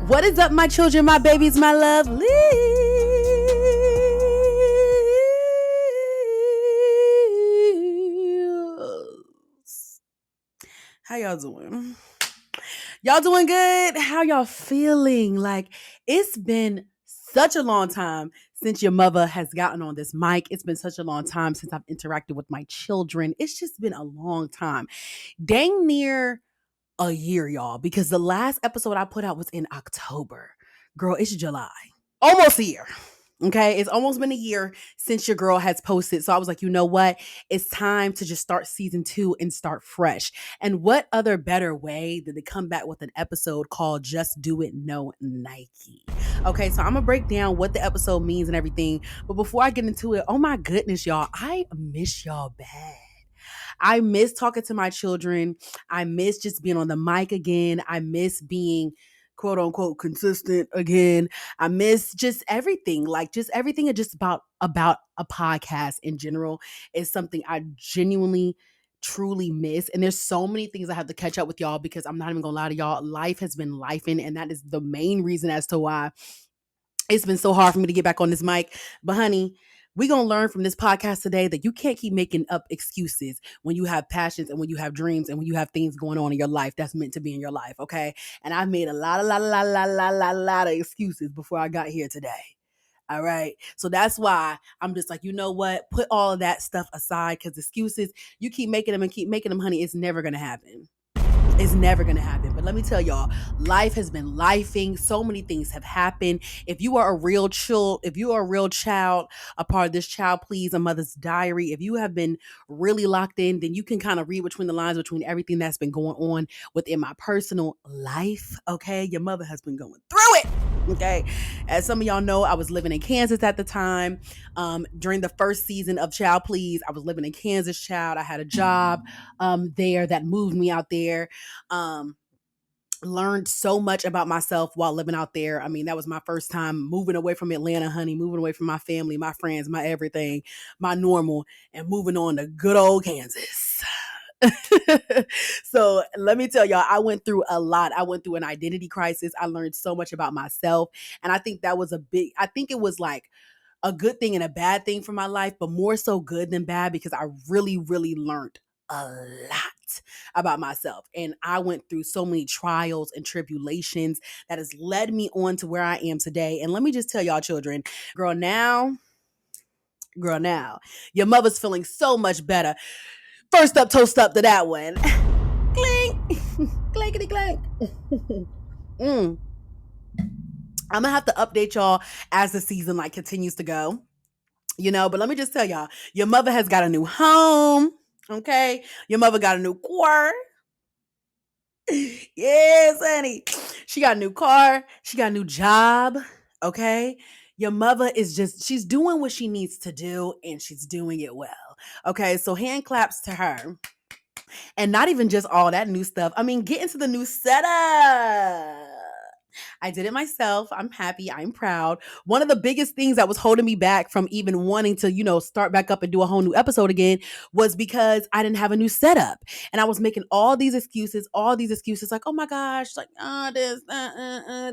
What is up, my children, my babies, my lovelies? How y'all doing? Y'all doing good? How y'all feeling? Like, it's been such a long time since your mother has gotten on this mic. It's been such a long time since I've interacted with my children. It's just been a long time. Dang near a year, y'all, because the last episode I put out was in October. Girl, it's July. Almost a year. Okay, it's almost been a year since your girl has posted. So I was like, you know what? It's time to just start season 2 and start fresh. And what other better way than to come back with an episode called Just Do It No Nike? Okay, so I'm gonna break down what the episode means and everything. But before I get into it, oh my goodness, y'all, I miss y'all bad. I miss talking to my children. I miss just being on the mic again. I miss being quote unquote consistent again. I miss just everything. Like just everything is just about a podcast in general is something I genuinely truly miss. And there's so many things I have to catch up with y'all because I'm not even gonna lie to y'all. Life has been lifing, and that is the main reason as to why it's been so hard for me to get back on this mic. But honey, we're going to learn from this podcast today that you can't keep making up excuses when you have passions and when you have dreams and when you have things going on in your life that's meant to be in your life, okay? And I've made a lot of excuses before I got here today. All right. So that's why I'm just like, you know what? Put all of that stuff aside because excuses, you keep making them and keep making them, honey. It's never going to happen. It's never going to happen. But let me tell y'all, life has been lifing. So many things have happened. If you are a real child, a part of this Child Please, a Mother's Diary, if you have been really locked in, then you can kind of read between the lines between everything that's been going on within my personal life. Okay. Your mother has been going through it. Okay. As some of y'all know, I was living in Kansas at the time. During the first season of Child Please, I was living in Kansas, child. I had a job there that moved me out there. Um, Learned so much about myself while living out there. I mean, that was my first time moving away from Atlanta, honey, moving away from my family, my friends, my everything, my normal, and moving on to good old Kansas. So let me tell y'all, I went through a lot. I went through an identity crisis. I learned so much about myself. And I think that was I think it was like a good thing and a bad thing for my life, but more so good than bad because I really, really learned a lot about myself. And I went through so many trials and tribulations that has led me on to where I am today. And let me just tell y'all, children, girl, now, your mother's feeling so much better. First up, toast up to that one. Clink, clankety clank. mm. I'm gonna have to update y'all as the season like continues to go. But let me just tell y'all, your mother has got a new home. Okay. Your mother got a new car. Yes, honey. She got a new car. She got a new job. Okay. Your mother is she's doing what she needs to do and she's doing it well. Okay. So hand claps to her. And not even just all that new stuff. I mean, get into the new setup. I did it myself. I'm happy. I'm proud. One of the biggest things that was holding me back from even wanting to, start back up and do a whole new episode again was because I didn't have a new setup. And I was making all these excuses, like, oh my gosh, like, this,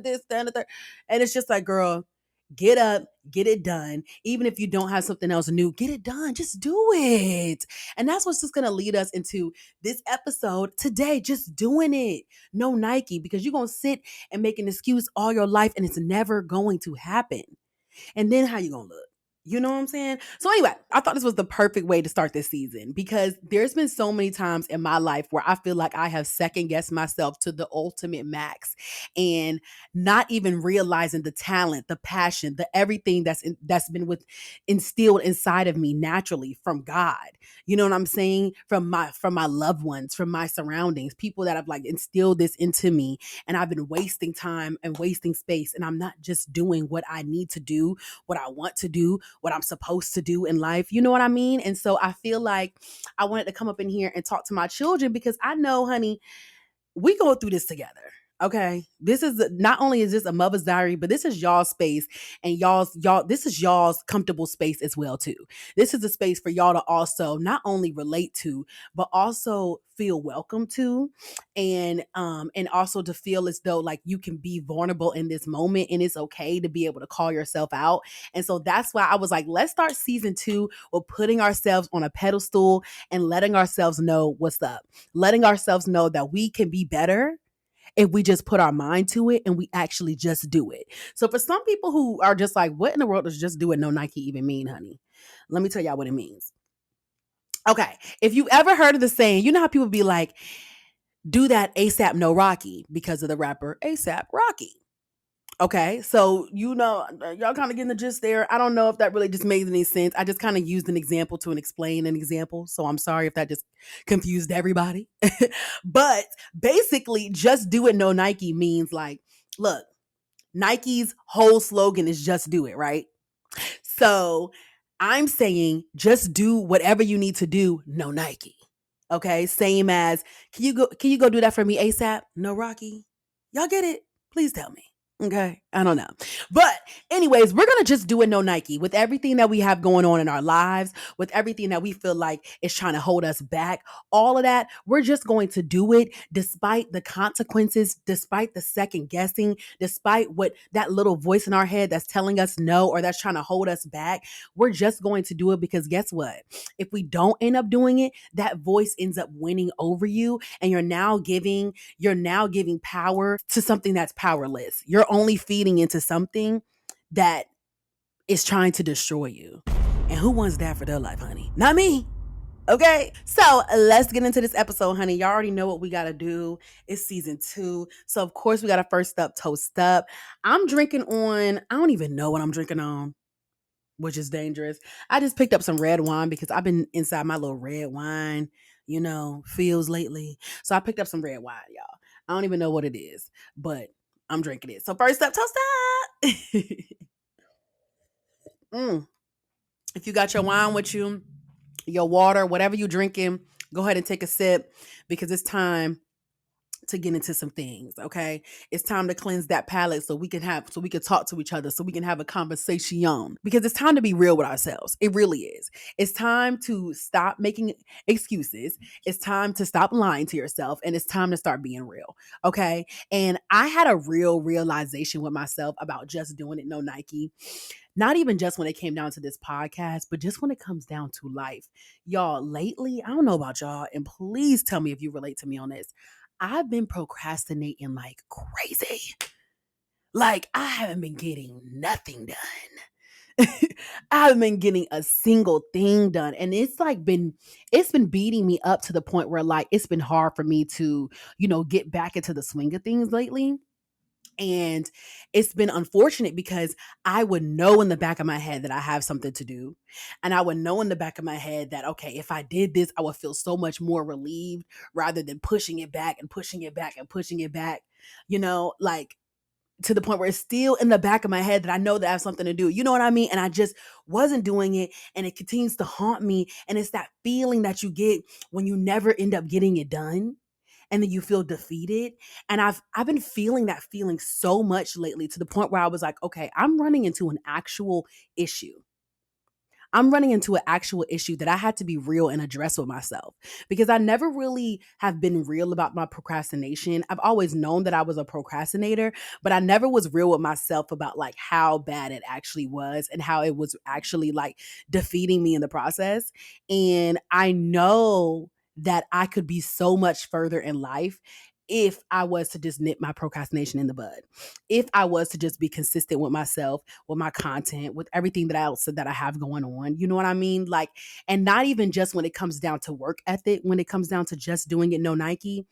this, that, and the third. And it's just like, girl, get up, get it done. Even if you don't have something else new, get it done. Just do it. And that's what's just going to lead us into this episode today. Just doing it. No Nike, because you're going to sit and make an excuse all your life and it's never going to happen. And then how you going to look? You know what I'm saying? So anyway, I thought this was the perfect way to start this season because there's been so many times in my life where I feel like I have second guessed myself to the ultimate max and not even realizing the talent, the passion, the everything that's been instilled inside of me naturally from God. You know what I'm saying? From my loved ones, from my surroundings, people that have like instilled this into me, and I've been wasting time and wasting space, and I'm not just doing what I need to do, what I want to do, what I'm supposed to do in life. You know what I mean? And so I feel like I wanted to come up in here and talk to my children because I know, honey, we go through this together. Okay. This is not only is this a mother's diary, but this is y'all space and y'all this is y'all's comfortable space as well too. This is a space for y'all to also not only relate to, but also feel welcome to, and also to feel as though like you can be vulnerable in this moment and it's okay to be able to call yourself out. And so that's why I was like, let's start season 2 with putting ourselves on a pedestal and letting ourselves know what's up. Letting ourselves know that we can be better if we just put our mind to it and we actually just do it. So for some people who are just like, what in the world does just do it no Nike even mean, honey? Let me tell y'all what it means. Okay, if you ever heard of the saying, you know how people be like, do that ASAP no Rocky because of the rapper ASAP Rocky. Okay, so y'all kind of getting the gist there. I don't know if that really just made any sense. I just kind of used an example to explain an example. So I'm sorry if that just confused everybody. But basically, just do it no Nike means like, look, Nike's whole slogan is just do it, right? So I'm saying just do whatever you need to do, no Nike. Okay, same as can you go do that for me ASAP? No Rocky. Y'all get it? Please tell me. Okay, I don't know. But anyways, we're going to just do it no Nike with everything that we have going on in our lives, with everything that we feel like is trying to hold us back. All of that, we're just going to do it despite the consequences, despite the second guessing, despite what that little voice in our head that's telling us no or that's trying to hold us back. We're just going to do it because guess what? If we don't end up doing it, that voice ends up winning over you and you're now giving power to something that's powerless. You're only feeding into something that is trying to destroy you. And who wants that for their life, honey? Not me. Okay. So let's get into this episode, honey. Y'all already know what we got to do. It's season 2. So, of course, we got to first up, toast up. I'm drinking on, I don't even know what I'm drinking on, which is dangerous. I just picked up some red wine because I've been inside my little red wine, feels lately. So I picked up some red wine, y'all. I don't even know what it is, but I'm drinking it. So first up, toast up. Mm. If you got your wine with you, your water, whatever you drinking, go ahead and take a sip because it's time to get into some things, okay? It's time to cleanse that palate so we can talk to each other, so we can have a conversation because it's time to be real with ourselves. It really is. It's time to stop making excuses. It's time to stop lying to yourself and it's time to start being real, okay? And I had a real realization with myself about just doing it no Nike. Not even just when it came down to this podcast, but just when it comes down to life. Y'all, lately, I don't know about y'all, and please tell me if you relate to me on this. I've been procrastinating like crazy. Like, I haven't been getting nothing done. I haven't been getting a single thing done. And it's been beating me up to the point where like it's been hard for me to, get back into the swing of things lately. And it's been unfortunate because I would know in the back of my head that I have something to do. And I would know in the back of my head that, okay, if I did this, I would feel so much more relieved rather than pushing it back and pushing it back and pushing it back, like to the point where it's still in the back of my head that I know that I have something to do. You know what I mean? And I just wasn't doing it. And it continues to haunt me. And it's that feeling that you get when you never end up getting it done and then you feel defeated. And I've been feeling that feeling so much lately to the point where I was like, okay, I'm running into an actual issue. I'm running into an actual issue that I had to be real and address with myself because I never really have been real about my procrastination. I've always known that I was a procrastinator, but I never was real with myself about like how bad it actually was and how it was actually like defeating me in the process. And I know that I could be so much further in life if I was to just nip my procrastination in the bud. If I was to just be consistent with myself, with my content, with everything that else that I have going on. You know what I mean? Like, and not even just when it comes down to work ethic, when it comes down to just doing it no Nike,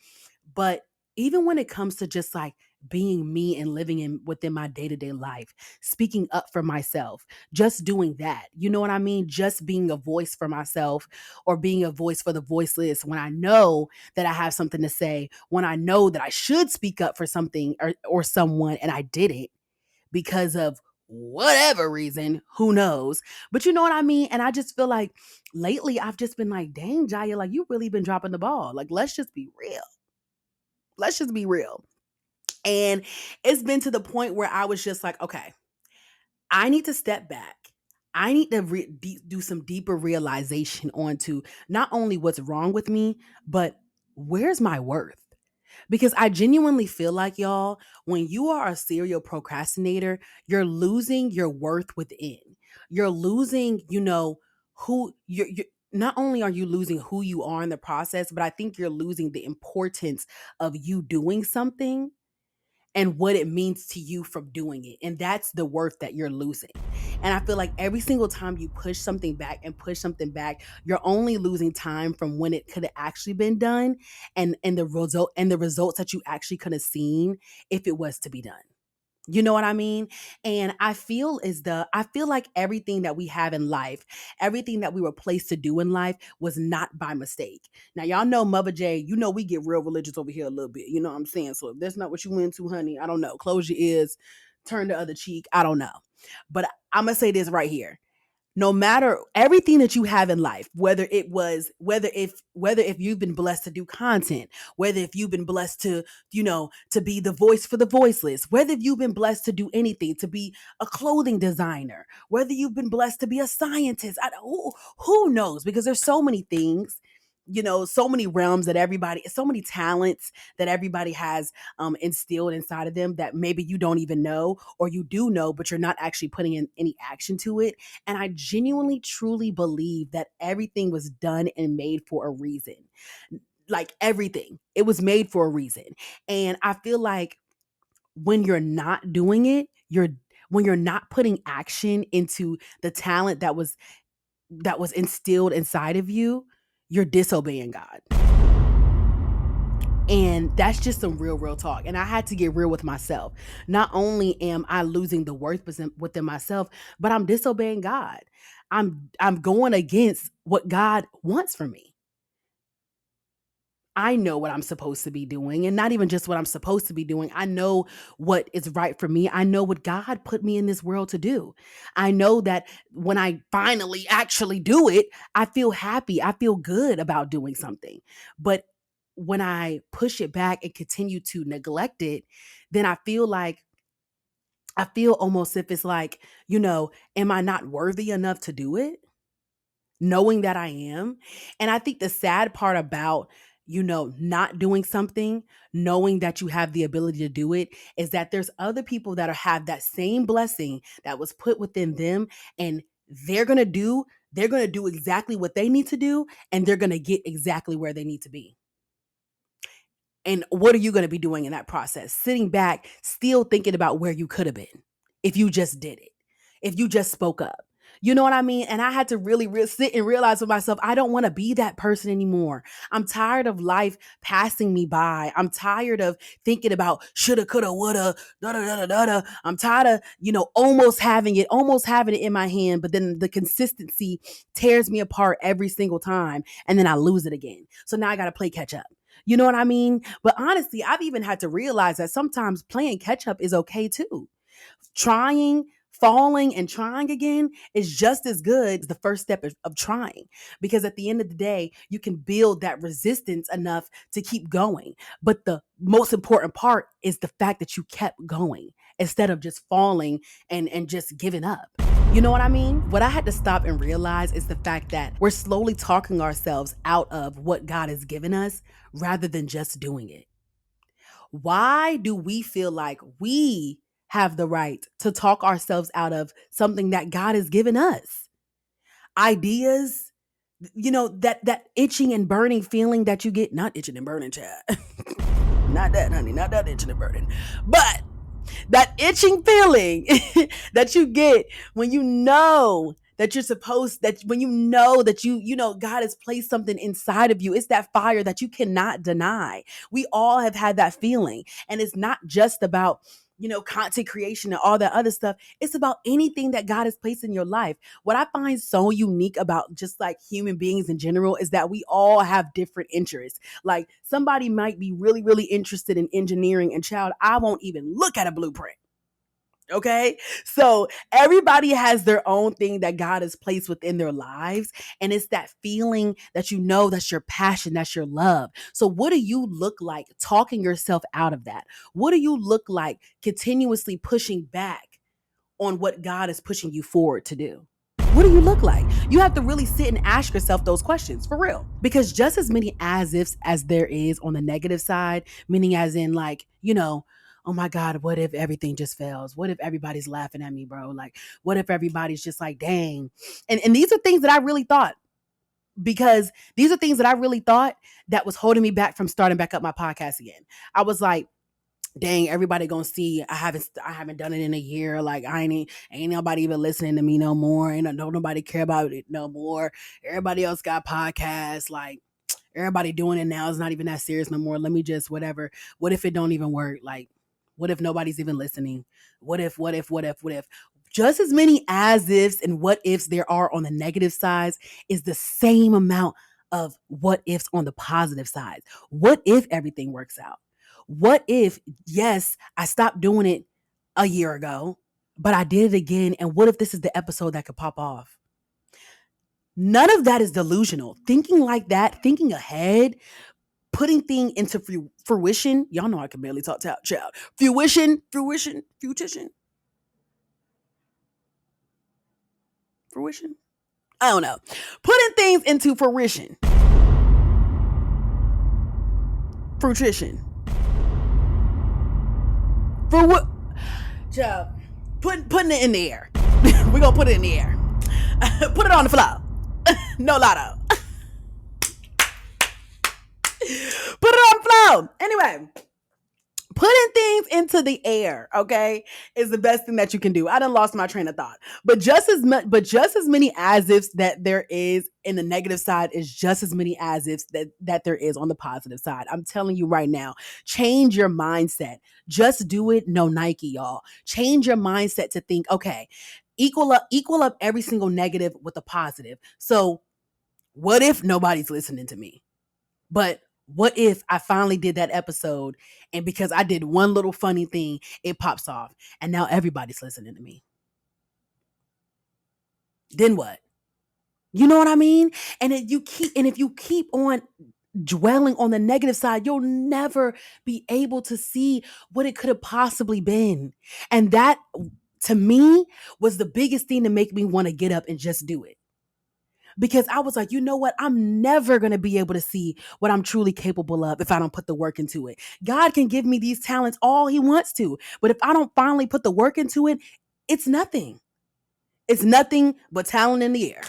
but even when it comes to just like being me and living in within my day-to-day life, speaking up for myself, just doing that. You know what I mean? Just being a voice for myself or being a voice for the voiceless when I know that I have something to say, when I know that I should speak up for something or someone and I didn't because of whatever reason, who knows? But you know what I mean? And I just feel like lately I've just been like, dang, Jaya, like you really been dropping the ball. Like, let's just be real. Let's just be real. And it's been to the point where I was just like, okay, I need to step back. I need to do some deeper realization onto not only what's wrong with me, but where's my worth? Because I genuinely feel like, y'all, when you are a serial procrastinator, you're losing your worth within. You're losing, who you're not only are you losing who you are in the process, but I think you're losing the importance of you doing something and what it means to you from doing it. And that's the worth that you're losing. And I feel like every single time you push something back and push something back, you're only losing time from when it could have actually been done and the results that you actually could have seen if it was to be done. You know what I mean? And I feel like everything that we have in life, everything that we were placed to do in life was not by mistake. Now, y'all know Mother J, we get real religious over here a little bit. You know what I'm saying? So if that's not what you into, honey, I don't know. Close your ears, turn the other cheek. I don't know. But I'm going to say this right here. No matter everything that you have in life, whether if you've been blessed to do content, whether if you've been blessed to, to be the voice for the voiceless, whether if you've been blessed to do anything, to be a clothing designer, whether you've been blessed to be a scientist, who knows? Because there's so many things, so many realms that everybody, so many talents that everybody has instilled inside of them that maybe you don't even know, or you do know, but you're not actually putting in any action to it. And I genuinely, truly believe that everything was done and made for a reason. Like everything, it was made for a reason. And I feel like when you're not doing it, when you're not putting action into the talent that was instilled inside of you, you're disobeying God. And that's just some real talk. And I had to get real with myself. Not only am I losing the worth within myself, but I'm disobeying God. I'm going against what God wants from me. I know what I'm supposed to be doing, and not even just what I'm supposed to be doing. I know what is right for me. I know what God put me in this world to do. I know that when I finally actually do it, I feel happy. I feel good about doing something. But when I push it back and continue to neglect it, then I feel almost if it's like, am I not worthy enough to do it? Knowing that I am. And I think the sad part about, not doing something, knowing that you have the ability to do it, is that there's other people that have that same blessing that was put within them, and they're going to do exactly what they need to do, and they're going to get exactly where they need to be. And what are you going to be doing in that process? Sitting back, still thinking about where you could have been if you just did it, if you just spoke up. You know what I mean? And I had to really, sit and realize with myself, I don't want to be that person anymore. I'm tired of life passing me by. I'm tired of thinking about shoulda, coulda, woulda, da da da da da. I'm tired of, almost having it in my hand, but then the consistency tears me apart every single time, and then I lose it again. So now I got to play catch up. You know what I mean? But honestly, I've even had to realize that sometimes playing catch up is okay too. Trying, falling, and trying again is just as good as the first step of trying. Because at the end of the day, you can build that resistance enough to keep going. But the most important part is the fact that you kept going instead of just falling and just giving up. You know what I mean? What I had to stop and realize is the fact that we're slowly talking ourselves out of what God has given us rather than just doing it. Why do we feel like we have the right to talk ourselves out of something that God has given us? Ideas, that itching and burning feeling that you get, not itching and burning, child. Not that, honey, not that itching and burning. But that itching feeling that you get when you know that you're supposed that when that God has placed something inside of you. It's that fire that you cannot deny. We all have had that feeling, and it's not just about content creation and all that other stuff. It's about anything that God has placed in your life. What I find so unique about just like human beings in general is that we all have different interests. Like somebody might be really, really interested in engineering, and child, I won't even look at a blueprint. Okay. So everybody has their own thing that God has placed within their lives. And it's that feeling that you know that's your passion, that's your love. So what do you look like talking yourself out of that? What do you look like continuously pushing back on what God is pushing you forward to do? What do you look like? You have to really sit and ask yourself those questions for real. Because just as many as ifs as there is on the negative side, meaning as in like, oh my God, what if everything just fails? What if everybody's laughing at me, bro? Like, what if everybody's just like, dang? And these are things that I really thought, because these are things that I really thought that was holding me back from starting back up my podcast again. I was like, dang, everybody gonna see I haven't done it in a year. Like ain't nobody even listening to me no more. Ain't nobody care about it no more. Everybody else got podcasts. Like everybody doing it now. It's not even that serious no more. Let me just whatever. What if it don't even work? Like, what if nobody's even listening? What if? Just as many as ifs and what ifs there are on the negative sides is the same amount of what ifs on the positive sides. What if everything works out? What if, yes, I stopped doing it a year ago, but I did it again? And what if this is the episode that could pop off? None of that is delusional. Thinking like that, thinking ahead, putting things into fruition. Y'all know I can barely talk to child. Fruition. I don't know. Putting things into fruition. For what? Child, putting it in the air. We're gonna put it in the air. Put it on the floor. No lotto. Put it on the floor. Anyway, putting things into the air, okay, is the best thing that you can do. I done lost my train of thought. But just as many as ifs that there is in the negative side is just as many as ifs that there is on the positive side. I'm telling you right now, change your mindset. Just do it. No Nike, y'all. Change your mindset to think, okay, equal up every single negative with a positive. So what if nobody's listening to me? But what if I finally did that episode and because I did one little funny thing, it pops off and now everybody's listening to me? Then what? You know what I mean? And if you keep on dwelling on the negative side, you'll never be able to see what it could have possibly been. And that to me was the biggest thing to make me want to get up and just do it. Because I was like, you know what? I'm never going to be able to see what I'm truly capable of if I don't put the work into it. God can give me these talents all he wants to. But if I don't finally put the work into it, it's nothing. It's nothing but talent in the air.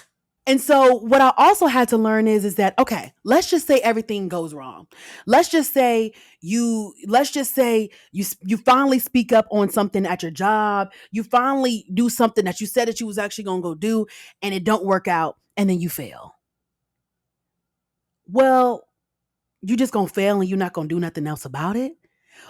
And so what I also had to learn is that, okay, let's just say everything goes wrong. Let's just say you finally speak up on something at your job. You finally do something that you said that you was actually going to go do and it don't work out and then you fail. Well, you just going to fail and you're not going to do nothing else about it.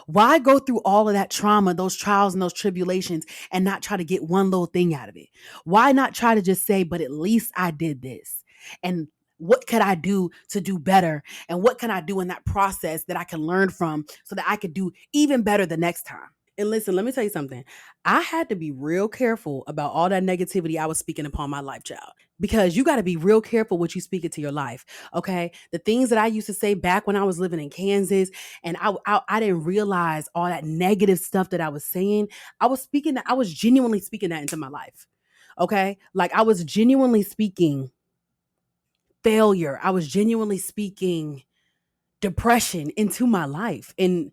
Why go through all of that trauma, those trials and those tribulations and not try to get one little thing out of it? Why not try to just say, but at least I did this? And what could I do to do better? And what can I do in that process that I can learn from so that I could do even better the next time? And listen, let me tell you something. I had to be real careful about all that negativity I was speaking upon my life, child, because you got to be real careful what you speak into your life. Okay. The things that I used to say back when I was living in Kansas and I didn't realize all that negative stuff that I was saying. I was genuinely speaking that into my life. Okay. Like I was genuinely speaking failure. I was genuinely speaking depression into my life. And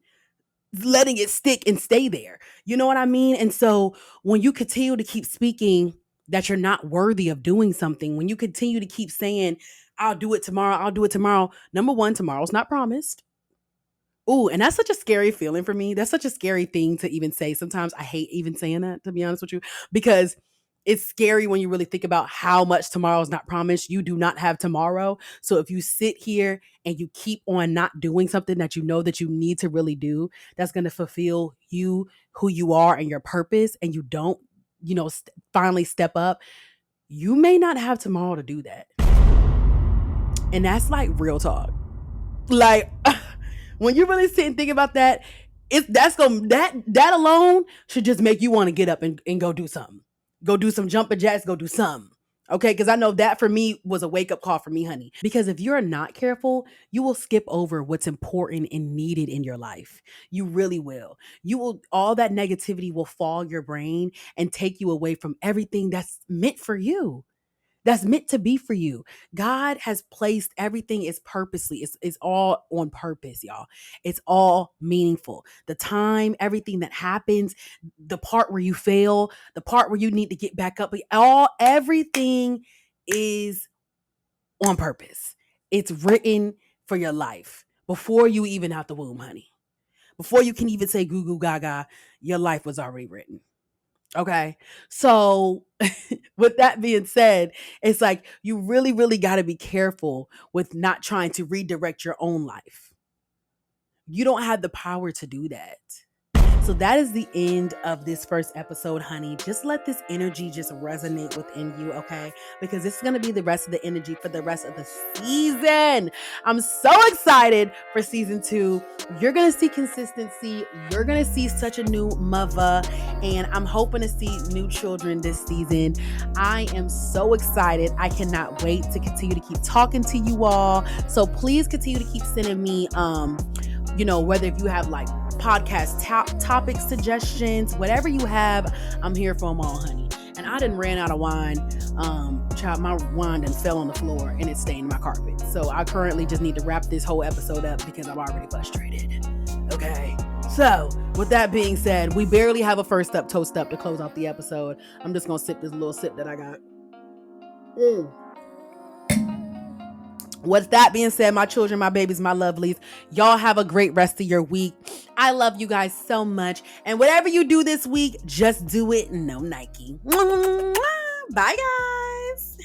letting it stick and stay there. You know what I mean? And so when you continue to keep speaking that you're not worthy of doing something, when you continue to keep saying, I'll do it tomorrow. Number one, tomorrow's not promised. Ooh, and that's such a scary feeling for me. That's such a scary thing to even say. Sometimes I hate even saying that, to be honest with you, because it's scary when you really think about how much tomorrow is not promised. You do not have tomorrow. So if you sit here and you keep on not doing something that you know that you need to really do, that's going to fulfill you, who you are and your purpose, and you don't, finally step up, you may not have tomorrow to do that. And that's like real talk. Like when you really sit and think about that, That alone should just make you want to get up and go do something. Go do some jumping jacks, go do something. Okay, because I know that for me was a wake up call for me, honey. Because if you're not careful, you will skip over what's important and needed in your life. You really will. All that negativity will fog your brain and take you away from everything that's meant for you, that's meant to be for you. God has placed everything is purposely. It's all on purpose, y'all. It's all meaningful. The time, everything that happens, the part where you fail, the part where you need to get back up, everything is on purpose. It's written for your life before you even out the womb, honey. Before you can even say goo goo gaga, your life was already written. Okay. So, with that being said, it's like you really, really got to be careful with not trying to redirect your own life. You don't have the power to do that. So that is the end of this first episode, honey. Just let this energy just resonate within you, okay? Because this is going to be the rest of the energy for the rest of the season. I'm so excited for season 2. You're going to see consistency. You're going to see such a new mother. And I'm hoping to see new children this season. I am so excited. I cannot wait to continue to keep talking to you all. So please continue to keep sending me, whether if you have like podcast topic suggestions, whatever you have, I'm here for them all, honey. And I done ran out of wine. Child, my wine done fell on the floor and it stained my carpet. So I currently just need to wrap this whole episode up because I'm already frustrated. Okay. So with that being said, we barely have a first up toast up to close off the episode. I'm just gonna sip this little sip that I got. With that being said, my children, my babies, my lovelies, y'all have a great rest of your week. I love you guys so much. And whatever you do this week, just do it. No Nike. Bye, guys.